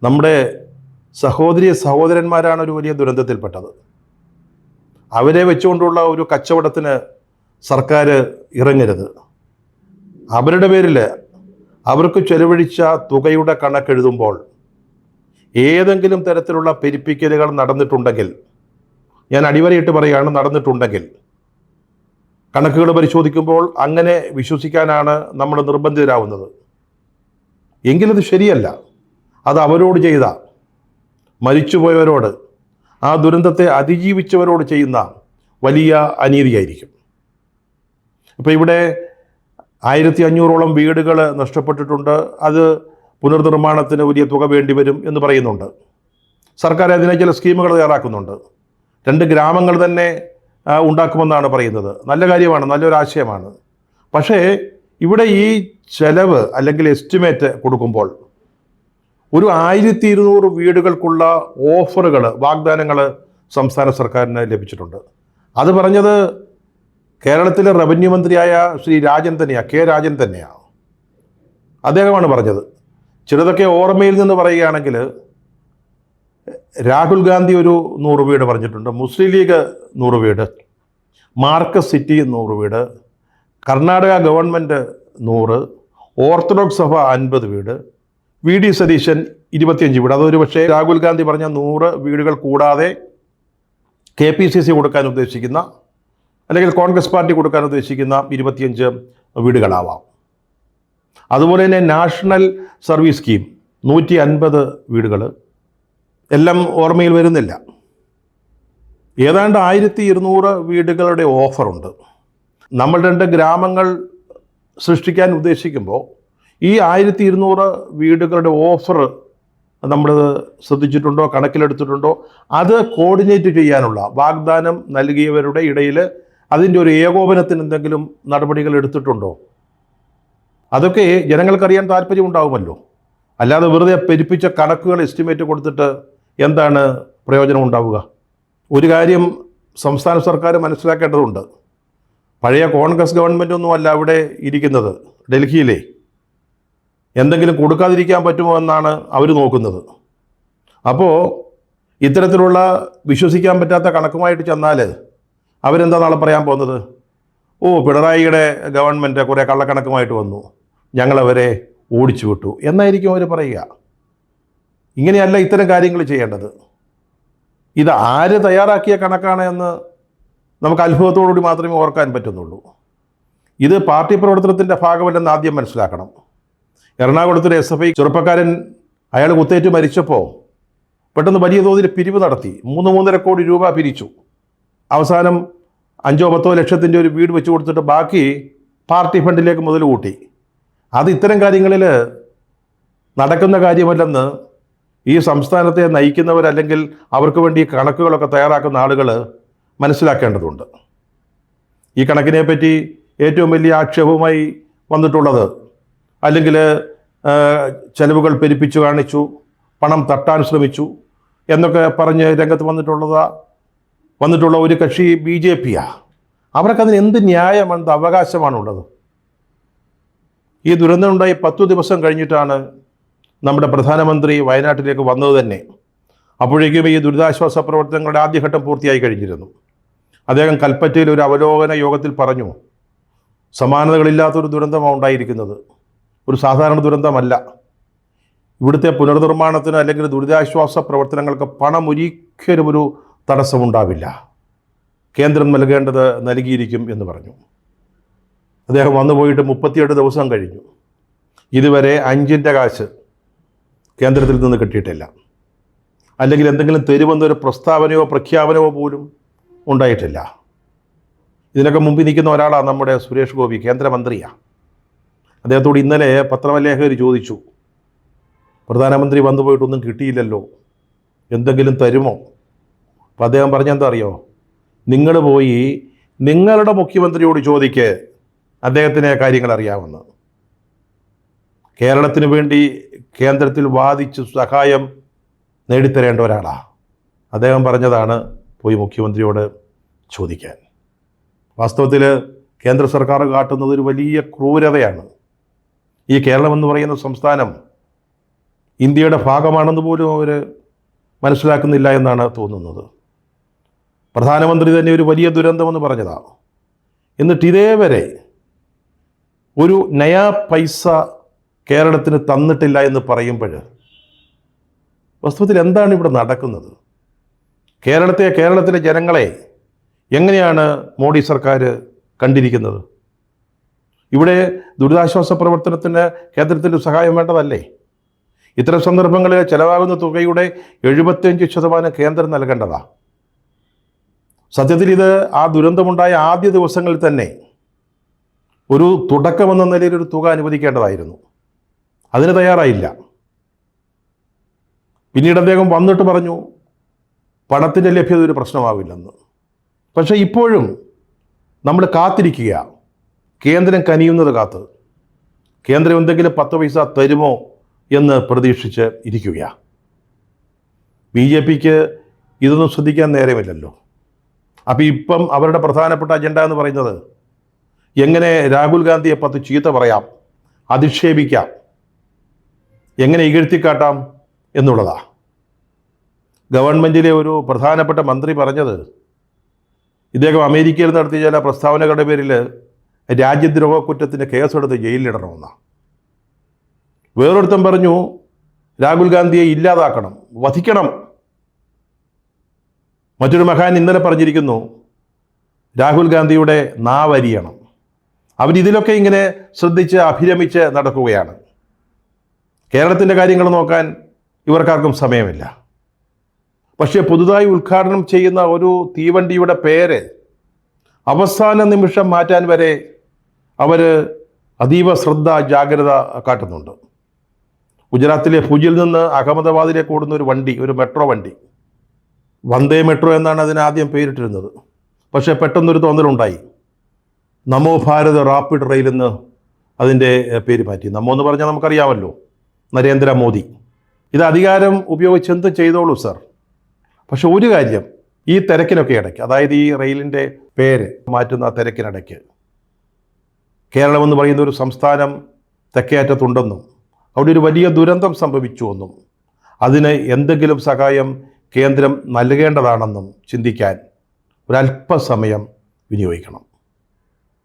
നമ്മുടെ സഹോദരന്മാരാണ് ഒരു വലിയ ദുരന്തത്തിൽപ്പെട്ടത്. അവരെ വെച്ചുകൊണ്ടുള്ള ഒരു കച്ചവടത്തിന് സർക്കാർ ഇറങ്ങരുത്. അവരുടെ പേരിൽ അവർക്ക് ചെലവഴിച്ച തുകയുടെ കണക്കെഴുതുമ്പോൾ ഏതെങ്കിലും തരത്തിലുള്ള പെരുപ്പിക്കലുകൾ നടന്നിട്ടുണ്ടെങ്കിൽ, ഞാൻ അടിവരയിട്ട് പറയുകയാണ്, നടന്നിട്ടുണ്ടെങ്കിൽ കണക്കുകൾ പരിശോധിക്കുമ്പോൾ അങ്ങനെ വിശ്വസിക്കാനാണ് നമ്മൾ നിർബന്ധിതരാകുന്നത്. എങ്കിലത് ശരിയല്ല. അത് അവരോട് ചെയ്ത, മരിച്ചുപോയവരോട്, ആ ദുരന്തത്തെ അതിജീവിച്ചവരോട് ചെയ്യുന്ന വലിയ അനീതിയായിരിക്കും. ഇപ്പോൾ ഇവിടെ 1500ഓളം വീടുകൾ നഷ്ടപ്പെട്ടിട്ടുണ്ട്. അത് പുനർനിർമ്മാണത്തിന് വലിയ തുക വേണ്ടിവരും എന്ന് പറയുന്നുണ്ട്. സർക്കാർ അതിനെ ചില സ്കീമുകൾ തയ്യാറാക്കുന്നുണ്ട്. 2 ഗ്രാമങ്ങൾ തന്നെ ഉണ്ടാക്കുമെന്നാണ് പറയുന്നത്. നല്ല കാര്യമാണ്, നല്ലൊരാശയമാണ്. പക്ഷേ ഇവിടെ ഈ ചെലവ് അല്ലെങ്കിൽ എസ്റ്റിമേറ്റ് കൊടുക്കുമ്പോൾ ഒരു 1200 വീടുകൾക്കുള്ള ഓഫറുകൾ, വാഗ്ദാനങ്ങൾ സംസ്ഥാന സർക്കാരിന് ലഭിച്ചിട്ടുണ്ട്. അത് പറഞ്ഞത് കേരളത്തിലെ റവന്യൂ മന്ത്രിയായ ശ്രീ രാജൻ തന്നെയാണ്, കെ രാജൻ തന്നെയാണ്. അദ്ദേഹമാണ് പറഞ്ഞത്. ചിലതൊക്കെ ഓർമ്മയിൽ നിന്ന് പറയുകയാണെങ്കിൽ രാഹുൽ ഗാന്ധി ഒരു 100 വീട് പറഞ്ഞിട്ടുണ്ട്, മുസ്ലിം ലീഗ് 100 വീട്, മാർക്കസ് സിറ്റി 100 വീട്, കർണാടക ഗവൺമെൻറ് 100, ഓർത്തഡോക്സ് സഭ 50 വീട്, വി.ഡി. സതീശൻ 25 വീട്. അതൊരു പക്ഷേ രാഹുൽ ഗാന്ധി പറഞ്ഞ 100 വീടുകൾ കൂടാതെ KPCC കൊടുക്കാൻ ഉദ്ദേശിക്കുന്ന, അല്ലെങ്കിൽ കോൺഗ്രസ് പാർട്ടി കൊടുക്കാൻ ഉദ്ദേശിക്കുന്ന 25 വീടുകളാവാം. അതുപോലെ തന്നെ നാഷണൽ സർവീസ് സ്കീം 150 വീടുകൾ, എല്ലാം ഓർമ്മയിൽ വരുന്നില്ല. ഏതാണ്ട് 1200 വീടുകളുടെ ഓഫറുണ്ട്. നമ്മൾ 2 ഗ്രാമങ്ങൾ സൃഷ്ടിക്കാൻ ഉദ്ദേശിക്കുമ്പോൾ ഈ 1200 വീടുകളുടെ ഓഫർ നമ്മൾ ശ്രദ്ധിച്ചിട്ടുണ്ടോ, കണക്കിലെടുത്തിട്ടുണ്ടോ? അത് കോർഡിനേറ്റ് ചെയ്യാനുള്ള, വാഗ്ദാനം നൽകിയവരുടെ ഇടയിൽ അതിൻ്റെ ഒരു ഏകോപനത്തിന് എന്തെങ്കിലും നടപടികൾ എടുത്തിട്ടുണ്ടോ? അതൊക്കെ ജനങ്ങൾക്കറിയാൻ താല്പര്യം ഉണ്ടാകുമല്ലോ. അല്ലാതെ വെറുതെ പെരുപ്പിച്ച കണക്കുകൾ എസ്റ്റിമേറ്റ് കൊടുത്തിട്ട് എന്താണ് പ്രയോജനം ഉണ്ടാവുക? ഒരു കാര്യം സംസ്ഥാന സർക്കാർ മനസ്സിലാക്കേണ്ടതുണ്ട്. പഴയ കോൺഗ്രസ് ഗവൺമെൻറ് ഒന്നും അല്ല അവിടെ ഇരിക്കുന്നത്. ഡൽഹിയിലെ എന്തെങ്കിലും കൊടുക്കാതിരിക്കാൻ പറ്റുമോ എന്നാണ് അവർ നോക്കുന്നത്. അപ്പോൾ ഇത്തരത്തിലുള്ള വിശ്വസിക്കാൻ പറ്റാത്ത കണക്കുമായിട്ട് ചെന്നാൽ അവരെന്താ നാളെ പറയാൻ പോകുന്നത്? ഓ, പിണറായിയുടെ ഗവൺമെൻറ് കുറേ കള്ളക്കണക്കുമായിട്ട് വന്നു, ഞങ്ങളവരെ ഓടിച്ചു വിട്ടു എന്നായിരിക്കും അവർ പറയുക. ഇങ്ങനെയല്ല ഇത്തരം കാര്യങ്ങൾ ചെയ്യേണ്ടത്. ഇത് ആര് തയ്യാറാക്കിയ കണക്കാണ് എന്ന് നമുക്ക് അത്ഭുതത്തോടുകൂടി മാത്രമേ ഓർക്കാൻ പറ്റുന്നുള്ളൂ. ഇത് പാർട്ടി പ്രവർത്തനത്തിൻ്റെ ഭാഗമല്ലെന്ന് ആദ്യം മനസ്സിലാക്കണം. എറണാകുളത്തൊരു SFI ചെറുപ്പക്കാരൻ, അയാൾ കുത്തേറ്റ് മരിച്ചപ്പോൾ പെട്ടെന്ന് വലിയ തോതിൽ പിരിവ് നടത്തി. 3-3.5 കോടി രൂപ പിരിച്ചു. അവസാനം 5-10 ലക്ഷത്തിൻ്റെ ഒരു വീട് വെച്ച് കൊടുത്തിട്ട് ബാക്കി പാർട്ടി ഫണ്ടിലേക്ക് മുതൽ കൂട്ടി. അത് ഇത്തരം കാര്യങ്ങളിൽ നടക്കുന്ന കാര്യമല്ലെന്ന് ഈ സംസ്ഥാനത്തെ നയിക്കുന്നവരല്ലെങ്കിൽ അവർക്ക് വേണ്ടി കണക്കുകളൊക്കെ തയ്യാറാക്കുന്ന ആളുകൾ മനസ്സിലാക്കേണ്ടതുണ്ട്. ഈ കണക്കിനെ പറ്റി ഏറ്റവും വലിയ ആക്ഷേപവുമായി വന്നിട്ടുള്ളത്, അല്ലെങ്കിൽ ചെലവുകൾ പെരുപ്പിച്ചു കാണിച്ചു, പണം തട്ടാൻ ശ്രമിച്ചു എന്നൊക്കെ പറഞ്ഞ് രംഗത്ത് വന്നിട്ടുള്ള ഒരു കക്ഷി BJP-യാണ്. അവർക്കതിന് എന്ത് ന്യായം, എന്ത് അവകാശമാണുള്ളത്? ഈ ദുരന്തമുണ്ടായി 10 ദിവസം കഴിഞ്ഞിട്ടാണ് നമ്മുടെ പ്രധാനമന്ത്രി വയനാട്ടിലേക്ക് വന്നത് തന്നെ. അപ്പോഴേക്കും ഈ ദുരിതാശ്വാസ പ്രവർത്തനങ്ങളുടെ ആദ്യഘട്ടം പൂർത്തിയായി കഴിഞ്ഞിരുന്നു. അദ്ദേഹം കൽപ്പറ്റയിൽ ഒരു അവലോകന യോഗത്തിൽ പറഞ്ഞു, സമാനതകളില്ലാത്തൊരു ദുരന്തമാണ് ഉണ്ടായിരിക്കുന്നത്, ഒരു സാധാരണ ദുരന്തമല്ല. ഇവിടുത്തെ പുനർനിർമ്മാണത്തിന് അല്ലെങ്കിൽ ദുരിതാശ്വാസ പ്രവർത്തനങ്ങൾക്ക് പണം ഒരിക്കലും ഒരു തടസ്സമുണ്ടാവില്ല, കേന്ദ്രം നൽകേണ്ടത് നൽകിയിരിക്കും എന്ന് പറഞ്ഞു. അദ്ദേഹം വന്നു പോയിട്ട് 38 ദിവസം കഴിഞ്ഞു. ഇതുവരെ 5ൻ്റെ കാശ് കേന്ദ്രത്തിൽ നിന്ന് കിട്ടിയിട്ടില്ല. അല്ലെങ്കിൽ എന്തെങ്കിലും തരുമെന്നൊരു പ്രസ്താവനയോ പ്രഖ്യാപനമോ പോലും ഉണ്ടായിട്ടില്ല. ഇതിനൊക്കെ മുമ്പിൽ നിൽക്കുന്ന ഒരാളാണ് നമ്മുടെ സുരേഷ് ഗോപി, കേന്ദ്രമന്ത്രിയാണ്. അദ്ദേഹത്തോട് ഇന്നലെ പത്രലേഖകർ ചോദിച്ചു, പ്രധാനമന്ത്രി വന്നു പോയിട്ടൊന്നും കിട്ടിയില്ലല്ലോ, എന്തെങ്കിലും തരുമോ? അപ്പോൾ അദ്ദേഹം പറഞ്ഞെന്താ അറിയോ? നിങ്ങൾ പോയി നിങ്ങളുടെ മുഖ്യമന്ത്രിയോട് ചോദിക്ക്, അദ്ദേഹത്തിന് കാര്യങ്ങൾ അറിയാമെന്ന്. കേരളത്തിന് വേണ്ടി കേന്ദ്രത്തിൽ വാദിച്ച് സഹായം നേടിത്തരേണ്ട ഒരാളാണ്. അദ്ദേഹം പറഞ്ഞതാണ് പോയി മുഖ്യമന്ത്രിയോട് ചോദിക്കാൻ. വാസ്തവത്തിൽ കേന്ദ്ര സർക്കാർ കാട്ടുന്നത് ഒരു വലിയ ക്രൂരതയാണ്. ഈ കേരളം എന്ന് പറയുന്ന സംസ്ഥാനം ഇന്ത്യയുടെ ഭാഗമാണെന്ന് പോലും അവർ മനസ്സിലാക്കുന്നില്ല എന്നാണ് തോന്നുന്നത്. പ്രധാനമന്ത്രി തന്നെ ഒരു വലിയ ദുരന്തമെന്ന് പറഞ്ഞതാണ്. എന്നിട്ട് ഇതേവരെ ഒരു നയാ പൈസ കേരളത്തിന് തന്നിട്ടില്ല എന്ന് പറയുമ്പോൾ വാസ്തവത്തിൽ എന്താണ് ഇവിടെ നടക്കുന്നത്? കേരളത്തിലെ ജനങ്ങളെ എങ്ങനെയാണ് മോഡി സർക്കാർ കണ്ടിരിക്കുന്നത്? ഇവിടെ ദുരിതാശ്വാസ പ്രവർത്തനത്തിന് കേന്ദ്രത്തിൻ്റെ സഹായം വേണ്ടതല്ലേ? ഇത്തരം സന്ദർഭങ്ങളിൽ ചെലവാകുന്ന തുകയുടെ 75% കേന്ദ്രം നൽകേണ്ടതാണ്. സത്യത്തിൽ ഇത് ആ ദുരന്തമുണ്ടായ ആദ്യ ദിവസങ്ങളിൽ തന്നെ ഒരു തുടക്കമെന്ന നിലയിൽ ഒരു തുക അനുവദിക്കേണ്ടതായിരുന്നു. അതിന് തയ്യാറായില്ല. പിന്നീട് അദ്ദേഹം വന്നിട്ട് പറഞ്ഞു പണത്തിൻ്റെ ലഭ്യത ഒരു പ്രശ്നമാവില്ലെന്ന്. പക്ഷേ ഇപ്പോഴും നമ്മൾ കാത്തിരിക്കുക, കേന്ദ്രം കനിയുന്നത് കാത്ത്. കേന്ദ്രം എന്തെങ്കിലും 10 പൈസ തരുമോ എന്ന് പ്രതീക്ഷിച്ച് ഇരിക്കുകയാണ്. BJPക്ക് ഇതൊന്നും ശ്രദ്ധിക്കാൻ നേരമില്ലല്ലോ. അപ്പോൾ ഇപ്പം അവരുടെ പ്രധാനപ്പെട്ട അജണ്ട എന്ന് പറയുന്നത് എങ്ങനെ രാഹുൽ ഗാന്ധിയെ 10 ചീത്ത പറയാം, അധിക്ഷേപിക്കാം, എങ്ങനെ ഇകഴ്ത്തിക്കാട്ടാം എന്നുള്ളതാണ്. ഗവൺമെൻറ്റിലെ ഒരു പ്രധാനപ്പെട്ട മന്ത്രി പറഞ്ഞത് ഇദ്ദേഹം അമേരിക്കയിൽ നടത്തിയ ചില പ്രസ്താവനകളുടെ പേരിൽ രാജ്യദ്രോഹ കുറ്റത്തിന് കേസെടുത്ത് ജയിലിലിടണമെന്നാണ്. വേറൊരുത്തൻ പറഞ്ഞു രാഹുൽ ഗാന്ധിയെ ഇല്ലാതാക്കണം, വധിക്കണം. മറ്റൊരു മഹാൻ ഇന്നലെ പറഞ്ഞിരിക്കുന്നു രാഹുൽ ഗാന്ധിയുടെ നാവരിയണം. അവരിതിലൊക്കെ ഇങ്ങനെ ശ്രദ്ധിച്ച് അഭിരമിച്ച് നടക്കുകയാണ്. കേരളത്തിൻ്റെ കാര്യങ്ങൾ നോക്കാൻ ഇവർക്കാർക്കും സമയമില്ല. പക്ഷേ പുതുതായി ഉദ്ഘാടനം ചെയ്യുന്ന ഒരു തീവണ്ടിയുടെ പേര് അവസാന നിമിഷം മാറ്റാൻ വരെ അവർ അതീവ ശ്രദ്ധ ജാഗ്രത കാട്ടുന്നുണ്ട്. ഗുജറാത്തിലെ ഭുജിൽ നിന്ന് അഹമ്മദാബാദിലേക്ക് ഓടുന്ന ഒരു വണ്ടി, ഒരു മെട്രോ വണ്ടി, വന്ദേ മെട്രോ എന്നാണ് അതിന് ആദ്യം പേരിട്ടിരുന്നത്. പക്ഷേ പെട്ടെന്നൊരു തോന്നലുണ്ടായി, നമോ ഭാരത് റാപ്പിഡ് റെയിൽ എന്ന് അതിൻ്റെ പേര് മാറ്റി. നമോ എന്ന് പറഞ്ഞാൽ നമുക്കറിയാമല്ലോ, നരേന്ദ്രമോദി. ഇത് അധികാരം ഉപയോഗിച്ച് എന്ത് ചെയ്തോളൂ സർ. പക്ഷെ ഒരു കാര്യം, ഈ തിരക്കിനൊക്കെ ഇടയ്ക്ക്, അതായത് ഈ റെയിലിൻ്റെ പേര് മാറ്റുന്ന തിരക്കിനിടയ്ക്ക് കേരളമെന്ന് പറയുന്ന ഒരു സംസ്ഥാനം തെക്കേ അറ്റത്തുണ്ടെന്നും അവിടെ ഒരു വലിയ ദുരന്തം സംഭവിച്ചുവെന്നും അതിന് എന്തെങ്കിലും സഹായം കേന്ദ്രം നൽകേണ്ടതാണെന്നും ചിന്തിക്കാൻ ഒരല്പസമയം വിനിയോഗിക്കണം.